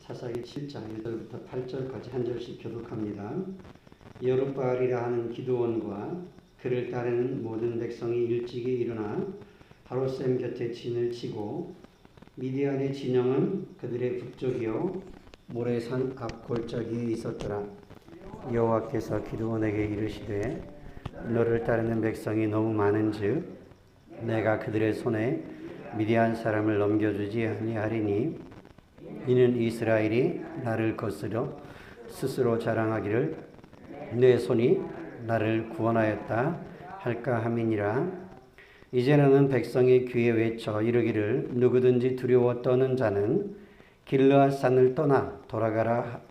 사사기 7장 1절부터 8절까지 한 절씩 교독합니다. 여룻바알이라 하는 기드온과 그를 따르는 모든 백성이 일찍이 일어나 바로셈 곁에 진을 치고 미디안의 진영은 그들의 북쪽이요 모래산 앞 골짜기에 있었더라. 여호와께서 기드온에게 이르시되 너를 따르는 백성이 너무 많은즉 내가 그들의 손에 미디안 사람을 넘겨주지 아니하리니 이는 이스라엘이 나를 거스려 스스로 자랑하기를 내 손이 나를 구원하였다 할까 함이니라. 이제 너는 백성의 귀에 외쳐 이르기를 누구든지 두려워 떠는 자는 길르앗 산을 떠나 돌아가라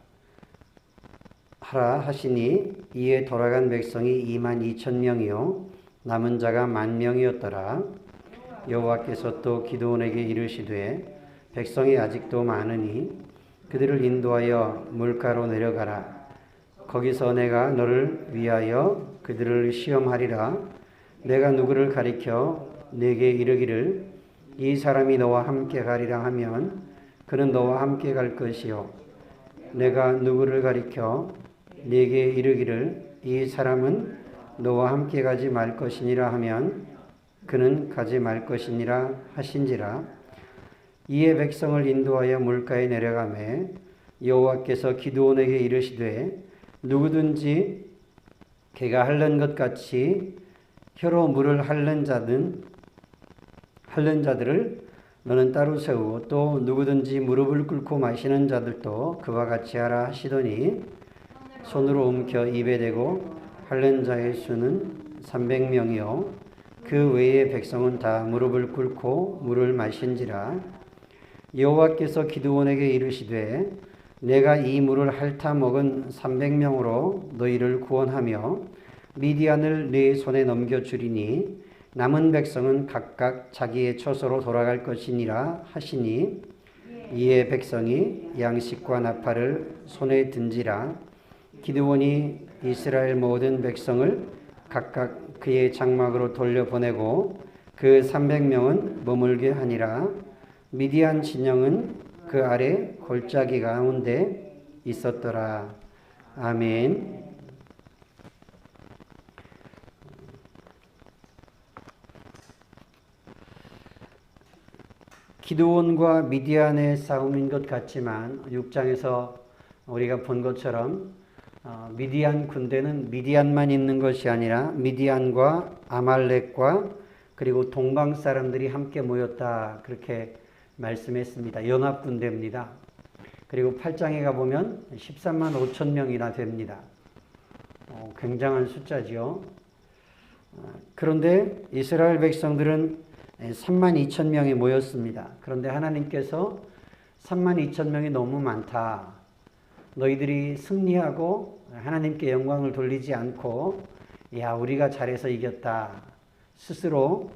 하라 하시니 이에 돌아간 백성이 22,000명이요 남은 자가 10,000명이었더라. 여호와께서 또 기드온에게 이르시되 백성이 아직도 많으니 그들을 인도하여 물가로 내려가라. 거기서 내가 너를 위하여 그들을 시험하리라. 내가 누구를 가리켜 네게 이르기를 이 사람이 너와 함께 가리라 하면 그는 너와 함께 갈 것이요 내가 누구를 가리켜 네게 이르기를 이 사람은 너와 함께 가지 말 것이니라 하면 그는 가지 말 것이니라 하신지라. 이에 백성을 인도하여 물가에 내려가매 여호와께서 기드온에게 이르시되 누구든지 개가 핥는 것 같이 혀로 물을 핥는 자들을 너는 따로 세우고 또 누구든지 무릎을 꿇고 마시는 자들도 그와 같이 하라 하시더니 손으로 움켜 입에 대고 핥는 자의 수는 300명이요 그 외의 백성은 다 무릎을 꿇고 물을 마신지라. 여호와께서 기드온에게 이르시되 내가 이 물을 핥아 먹은 300명으로 너희를 구원하며 미디안을 네 손에 넘겨주리니 남은 백성은 각각 자기의 처소로 돌아갈 것이니라 하시니 이에 백성이 양식과 나팔을 손에 든지라. 기드온이 이스라엘 모든 백성을 각각 그의 장막으로 돌려보내고 그 300명은 머물게 하니라. 미디안 진영은 그 아래 골짜기 가운데 있었더라. 아멘. 기드온과 미디안의 싸움인 것 같지만 6장에서 우리가 본 것처럼 미디안 군대는 미디안만 있는 것이 아니라 미디안과 아말렉과 그리고 동방 사람들이 함께 모였다 그렇게 말씀했습니다. 연합군대입니다. 그리고 8장에 가보면 13만 5천 명이나 됩니다. 굉장한 숫자지요. 그런데 이스라엘 백성들은 3만 2천 명이 모였습니다. 그런데 하나님께서 3만 2천 명이 너무 많다. 너희들이 승리하고 하나님께 영광을 돌리지 않고 야 우리가 잘해서 이겼다. 스스로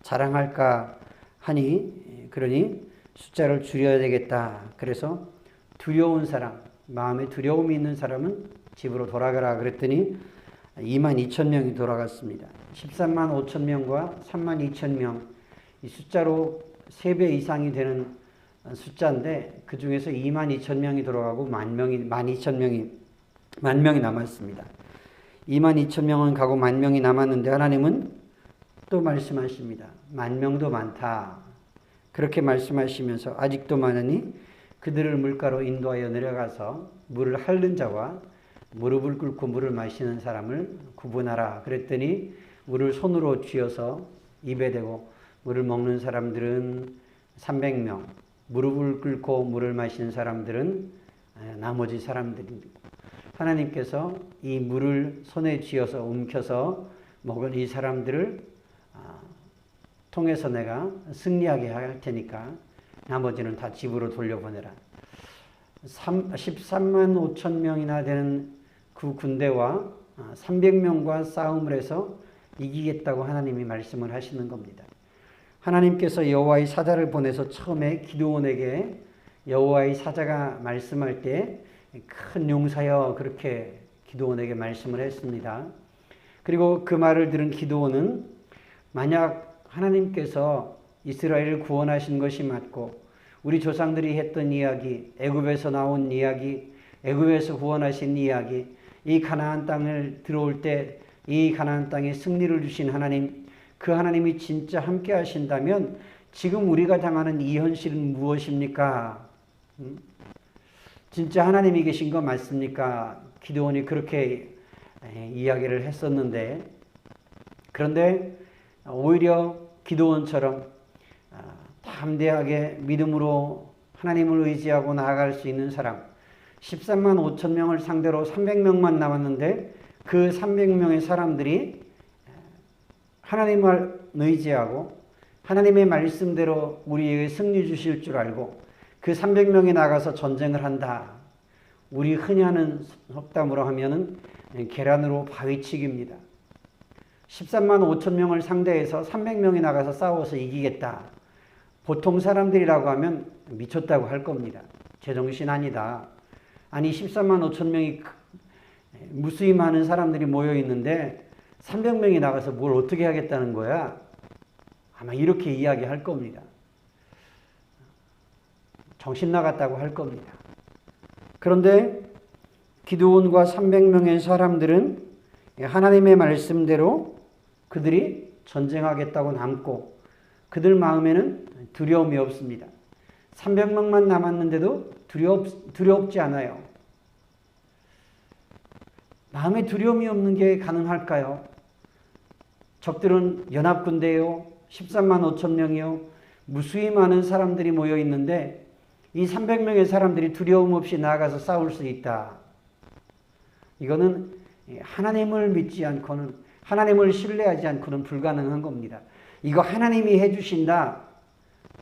자랑할까 하니 그러니 숫자를 줄여야 되겠다. 그래서 두려운 사람, 마음에 두려움이 있는 사람은 집으로 돌아가라 그랬더니 2만 2천 명이 돌아갔습니다. 13만 5천 명과 3만 2천 명, 이 숫자로 3배 이상이 되는 숫자인데 그 중에서 2만 2천 명이 돌아가고 만 명이 남았습니다. 2만 2천 명은 가고 10,000명이 남았는데 하나님은 또 말씀하십니다. 10,000명도 많다. 그렇게 말씀하시면서 아직도 많으니 그들을 물가로 인도하여 내려가서 물을 핥는 자와 무릎을 꿇고 물을 마시는 사람을 구분하라. 그랬더니 물을 손으로 쥐어서 입에 대고 물을 먹는 사람들은 300명, 무릎을 꿇고 물을 마시는 사람들은 나머지 사람들입니다. 하나님께서 이 물을 손에 쥐어서 움켜서 먹은 이 사람들을 통해서 내가 승리하게 할 테니까 나머지는 다 집으로 돌려보내라. 13만 5천 명이나 되는 그 군대와 300명과 싸움을 해서 이기겠다고 하나님이 말씀을 하시는 겁니다. 하나님께서 여호와의 사자를 보내서 처음에 기드온에게 여호와의 사자가 말씀할 때 큰 용사여 그렇게 기드온에게 말씀을 했습니다. 그리고 그 말을 들은 기드온은 만약 하나님께서 이스라엘을 구원하신 것이 맞고 우리 조상들이 했던 이야기, 애굽에서 나온 이야기, 애굽에서 구원하신 이야기, 이 가나안 땅을 들어올 때 이 가나안 땅에 승리를 주신 하나님, 그 하나님이 진짜 함께 하신다면 지금 우리가 당하는 이 현실은 무엇입니까? 진짜 하나님이 계신 거 맞습니까? 기드온이 그렇게 이야기를 했었는데, 그런데 오히려 기드온처럼 담대하게 믿음으로 하나님을 의지하고 나아갈 수 있는 사람, 13만 5천 명을 상대로 300명만 남았는데 그 300명의 사람들이 하나님을 의지하고 하나님의 말씀대로 우리에게 승리 주실 줄 알고 그 300명이 나가서 전쟁을 한다. 우리 흔히 하는 속담으로 하면은 계란으로 바위치기입니다. 13만 5천 명을 상대해서 300명이 나가서 싸워서 이기겠다. 보통 사람들이라고 하면 미쳤다고 할 겁니다. 제정신 아니다. 아니 13만 5천 명이 무수히 많은 사람들이 모여 있는데 300명이 나가서 뭘 어떻게 하겠다는 거야? 아마 이렇게 이야기할 겁니다. 정신 나갔다고 할 겁니다. 그런데 기드온과 300명의 사람들은 하나님의 말씀대로 그들이 전쟁하겠다고 남고 그들 마음에는 두려움이 없습니다. 300명만 남았는데도 두렵지 않아요. 마음에 두려움이 없는 게 가능할까요? 적들은 연합군대요, 13만 5천 명이요, 무수히 많은 사람들이 모여 있는데 이 300명의 사람들이 두려움 없이 나아가서 싸울 수 있다. 이거는 하나님을 믿지 않고는, 하나님을 신뢰하지 않고는 불가능한 겁니다. 이거 하나님이 해주신다.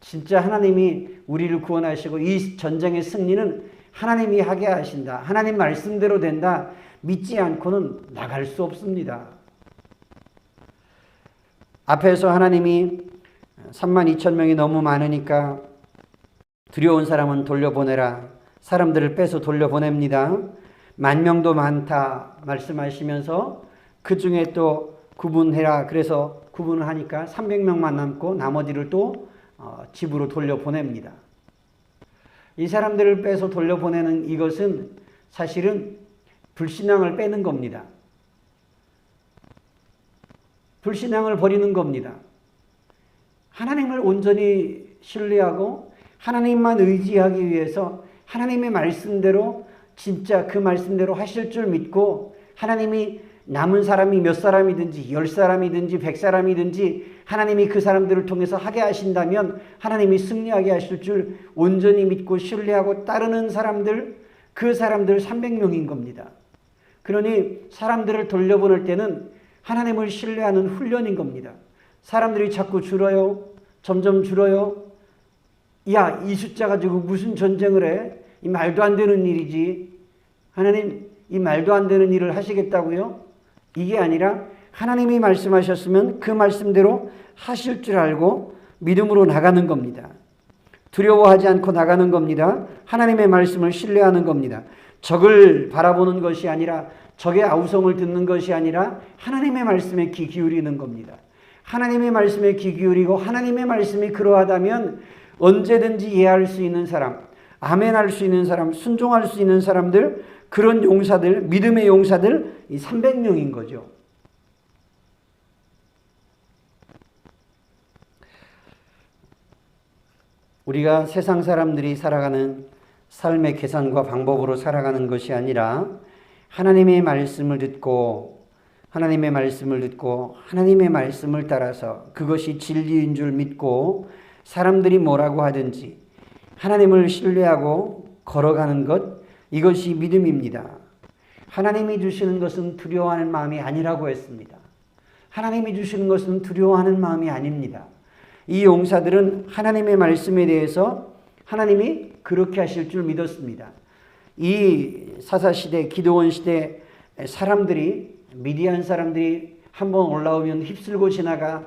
진짜 하나님이 우리를 구원하시고 이 전쟁의 승리는 하나님이 하게 하신다. 하나님 말씀대로 된다. 믿지 않고는 나갈 수 없습니다. 앞에서 하나님이 3만 2천 명이 너무 많으니까 두려운 사람은 돌려보내라. 사람들을 빼서 돌려보냅니다. 10,000명도 많다 말씀하시면서 그 중에 또 구분해라. 그래서 구분을 하니까 300명만 남고 나머지를 또 집으로 돌려보냅니다. 이 사람들을 빼서 돌려보내는 이것은 사실은 불신앙을 빼는 겁니다. 불신앙을 버리는 겁니다. 하나님을 온전히 신뢰하고 하나님만 의지하기 위해서 하나님의 말씀대로 진짜 그 말씀대로 하실 줄 믿고 하나님이 남은 사람이 몇 사람이든지 10사람이든지 100사람이든지 하나님이 그 사람들을 통해서 하게 하신다면 하나님이 승리하게 하실 줄 온전히 믿고 신뢰하고 따르는 사람들, 그 사람들 300명인 겁니다. 그러니 사람들을 돌려보낼 때는 하나님을 신뢰하는 훈련인 겁니다. 사람들이 자꾸 줄어요. 점점 줄어요. 야, 이 숫자 가지고 무슨 전쟁을 해? 이 말도 안 되는 일이지. 하나님, 이 말도 안 되는 일을 하시겠다고요? 이게 아니라 하나님이 말씀하셨으면 그 말씀대로 하실 줄 알고 믿음으로 나가는 겁니다. 두려워하지 않고 나가는 겁니다. 하나님의 말씀을 신뢰하는 겁니다. 적을 바라보는 것이 아니라 적의 아우성을 듣는 것이 아니라 하나님의 말씀에 귀 기울이는 겁니다. 하나님의 말씀에 귀 기울이고 하나님의 말씀이 그러하다면 언제든지 이해할 수 있는 사람, 아멘할 수 있는 사람, 순종할 수 있는 사람들, 그런 용사들, 믿음의 용사들, 이 300명인 거죠. 우리가 세상 사람들이 살아가는 삶의 계산과 방법으로 살아가는 것이 아니라 하나님의 말씀을 듣고 하나님의 말씀을 따라서 그것이 진리인 줄 믿고 사람들이 뭐라고 하든지 하나님을 신뢰하고 걸어가는 것, 이것이 믿음입니다. 하나님이 주시는 것은 두려워하는 마음이 아니라고 했습니다. 하나님이 주시는 것은 두려워하는 마음이 아닙니다. 이 용사들은 하나님의 말씀에 대해서 하나님이 그렇게 하실 줄 믿었습니다. 이 사사시대, 기드온 시대 사람들이, 미디안 사람들이 한번 올라오면 휩쓸고 지나가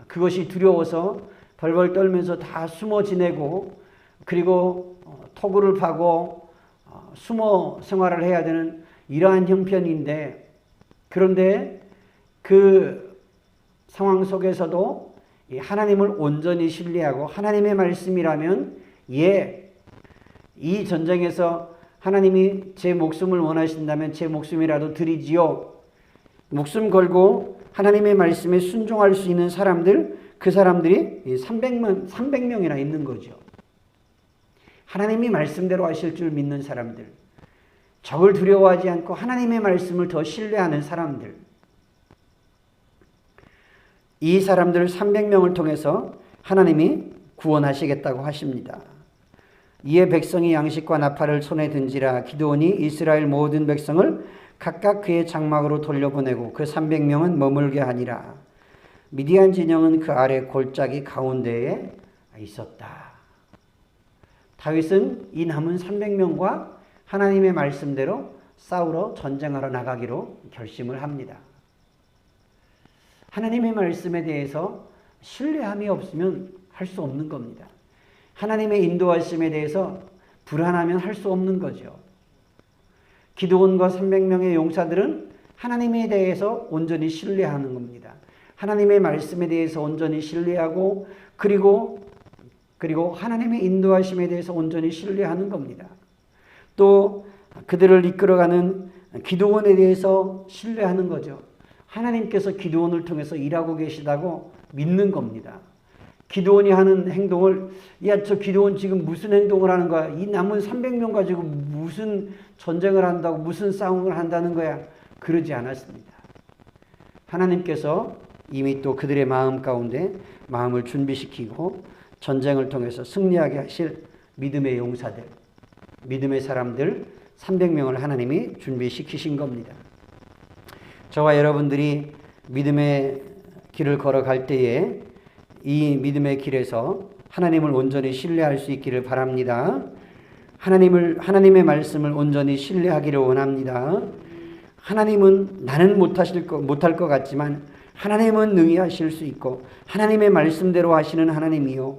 그것이 두려워서 벌벌 떨면서 다 숨어 지내고 그리고 토굴을 파고 숨어 생활을 해야 되는 이러한 형편인데, 그런데 그 상황 속에서도 하나님을 온전히 신뢰하고 하나님의 말씀이라면 예, 이 전쟁에서 하나님이 제 목숨을 원하신다면 제 목숨이라도 드리지요. 목숨 걸고 하나님의 말씀에 순종할 수 있는 사람들, 그 사람들이 300명이나 있는 거죠. 하나님이 말씀대로 하실 줄 믿는 사람들, 적을 두려워하지 않고 하나님의 말씀을 더 신뢰하는 사람들, 이 사람들 300명을 통해서 하나님이 구원하시겠다고 하십니다. 이에 백성이 양식과 나팔을 손에 든지라 기드온이 이스라엘 모든 백성을 각각 그의 장막으로 돌려보내고 그 300명은 머물게 하니라. 미디안 진영은 그 아래 골짜기 가운데에 있었다. 다윗은 이 남은 300명과 하나님의 말씀대로 싸우러 전쟁하러 나가기로 결심을 합니다. 하나님의 말씀에 대해서 신뢰함이 없으면 할 수 없는 겁니다. 하나님의 인도하심에 대해서 불안하면 할 수 없는 거죠. 기드온과 300명의 용사들은 하나님에 대해서 온전히 신뢰하는 겁니다. 하나님의 말씀에 대해서 온전히 신뢰하고 그리고 하나님의 인도하심에 대해서 온전히 신뢰하는 겁니다. 또 그들을 이끌어가는 기드온에 대해서 신뢰하는 거죠. 하나님께서 기드온을 통해서 일하고 계시다고 믿는 겁니다. 기드온이 하는 행동을 야, 저 기드온 지금 무슨 행동을 하는 거야? 이 남은 300명 가지고 무슨 전쟁을 한다고 무슨 싸움을 한다는 거야? 그러지 않았습니다. 하나님께서 이미 또 그들의 마음 가운데 마음을 준비시키고 전쟁을 통해서 승리하게 하실 믿음의 용사들, 믿음의 사람들 300명을 하나님이 준비시키신 겁니다. 저와 여러분들이 믿음의 길을 걸어갈 때에 이 믿음의 길에서 하나님을 온전히 신뢰할 수 있기를 바랍니다. 하나님의 말씀을 온전히 신뢰하기를 원합니다. 하나님은 나는 못할 것 같지만 하나님은 능히 하실 수 있고 하나님의 말씀대로 하시는 하나님이요.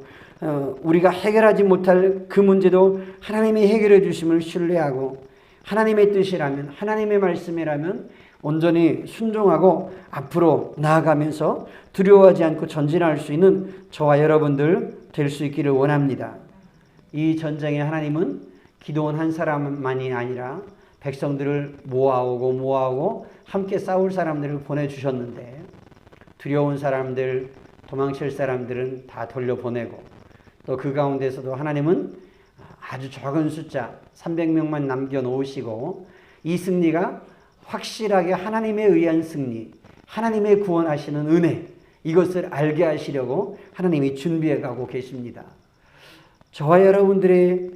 우리가 해결하지 못할 그 문제도 하나님이 해결해 주심을 신뢰하고 하나님의 뜻이라면 하나님의 말씀이라면 온전히 순종하고 앞으로 나아가면서 두려워하지 않고 전진할 수 있는 저와 여러분들 될 수 있기를 원합니다. 이 전쟁에 하나님은 기드온 한 사람만이 아니라 백성들을 모아오고 함께 싸울 사람들을 보내주셨는데 두려운 사람들, 도망칠 사람들은 다 돌려보내고 또 그 가운데서도 하나님은 아주 적은 숫자 300명만 남겨놓으시고 이 승리가 확실하게 하나님에 의한 승리, 하나님의 구원하시는 은혜, 이것을 알게 하시려고 하나님이 준비해 가고 계십니다. 저와 여러분들의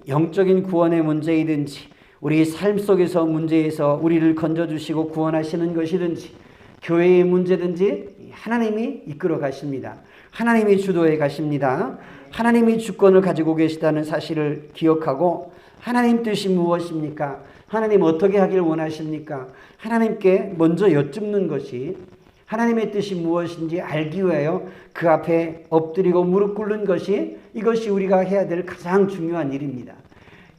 영적인 구원의 문제이든지 우리 삶 속에서 문제에서 우리를 건져주시고 구원하시는 것이든지 교회의 문제든지 하나님이 이끌어 가십니다. 하나님이 주도해 가십니다. 하나님이 주권을 가지고 계시다는 사실을 기억하고 하나님 뜻이 무엇입니까? 하나님 어떻게 하길 원하십니까? 하나님께 먼저 여쭙는 것이 하나님의 뜻이 무엇인지 알기 위하여 그 앞에 엎드리고 무릎 꿇는 것이 이것이 우리가 해야 될 가장 중요한 일입니다.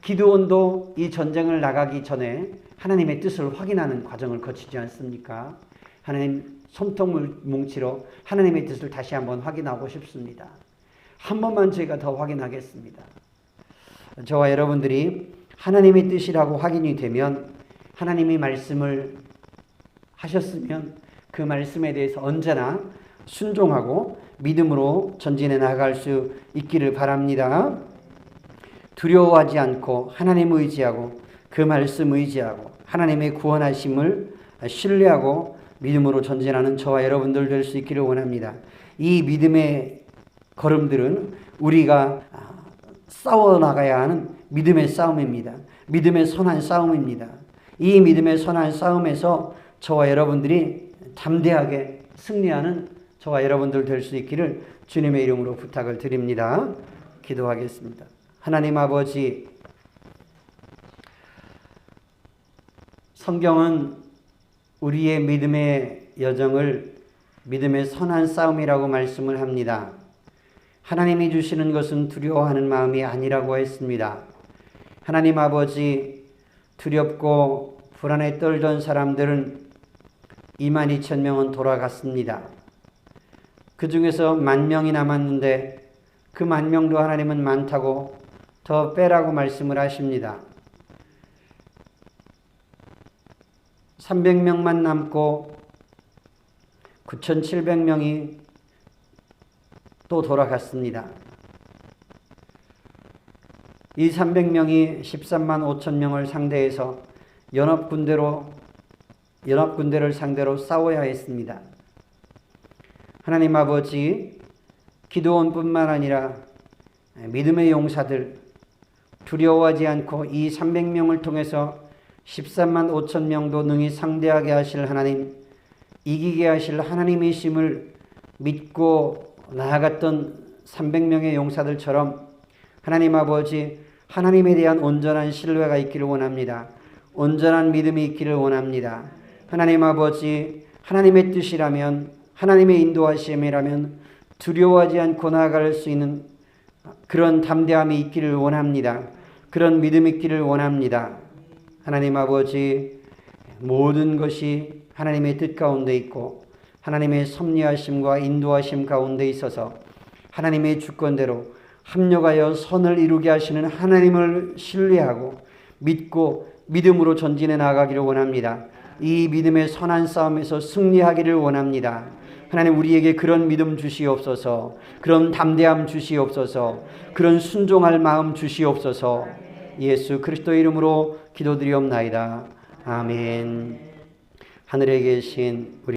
기드온도 이 전쟁을 나가기 전에 하나님의 뜻을 확인하는 과정을 거치지 않습니까? 하나님 손톱을 뭉치러 하나님의 뜻을 다시 한번 확인하고 싶습니다. 한 번만 저희가 더 확인하겠습니다. 저와 여러분들이 하나님의 뜻이라고 확인이 되면 하나님이 말씀을 하셨으면 그 말씀에 대해서 언제나 순종하고 믿음으로 전진해 나갈 수 있기를 바랍니다. 두려워하지 않고 하나님 의지하고 그 말씀 의지하고 하나님의 구원하심을 신뢰하고 믿음으로 전진하는 저와 여러분들 될 수 있기를 원합니다. 이 믿음의 걸음들은 우리가 싸워나가야 하는 믿음의 싸움입니다. 믿음의 선한 싸움입니다. 이 믿음의 선한 싸움에서 저와 여러분들이 담대하게 승리하는 저와 여러분들 될 수 있기를 주님의 이름으로 부탁을 드립니다. 기도하겠습니다. 하나님 아버지, 성경은 우리의 믿음의 여정을 믿음의 선한 싸움이라고 말씀을 합니다. 하나님이 주시는 것은 두려워하는 마음이 아니라고 했습니다. 하나님 아버지, 두렵고 불안에 떨던 사람들은 22,000명은 돌아갔습니다. 그 중에서 10,000명이 남았는데 그 10,000명도 하나님은 많다고 더 빼라고 말씀을 하십니다. 300명만 남고 9,700명이 또 돌아갔습니다. 이 300명이 13만 5천 명을 상대해서 연합군대를 상대로 싸워야 했습니다. 하나님 아버지, 기드온뿐만 아니라 믿음의 용사들, 두려워하지 않고 이 300명을 통해서 13만 5천 명도 능히 상대하게 하실 하나님, 이기게 하실 하나님이심을 믿고 나아갔던 300명의 용사들처럼 하나님 아버지, 하나님에 대한 온전한 신뢰가 있기를 원합니다. 온전한 믿음이 있기를 원합니다. 하나님 아버지, 하나님의 뜻이라면, 하나님의 인도하심이라면 두려워하지 않고 나아갈 수 있는 그런 담대함이 있기를 원합니다. 그런 믿음이 있기를 원합니다. 하나님 아버지, 모든 것이 하나님의 뜻 가운데 있고 하나님의 섭리하심과 인도하심 가운데 있어서 하나님의 주권대로 합력하여 선을 이루게 하시는 하나님을 신뢰하고 믿고 믿음으로 전진해 나가기를 원합니다. 이 믿음의 선한 싸움에서 승리하기를 원합니다. 하나님, 우리에게 그런 믿음 주시옵소서, 그런 담대함 주시옵소서, 그런 순종할 마음 주시옵소서. 예수 그리스도 이름으로 기도드리옵나이다. 아멘. 하늘에 계신 우리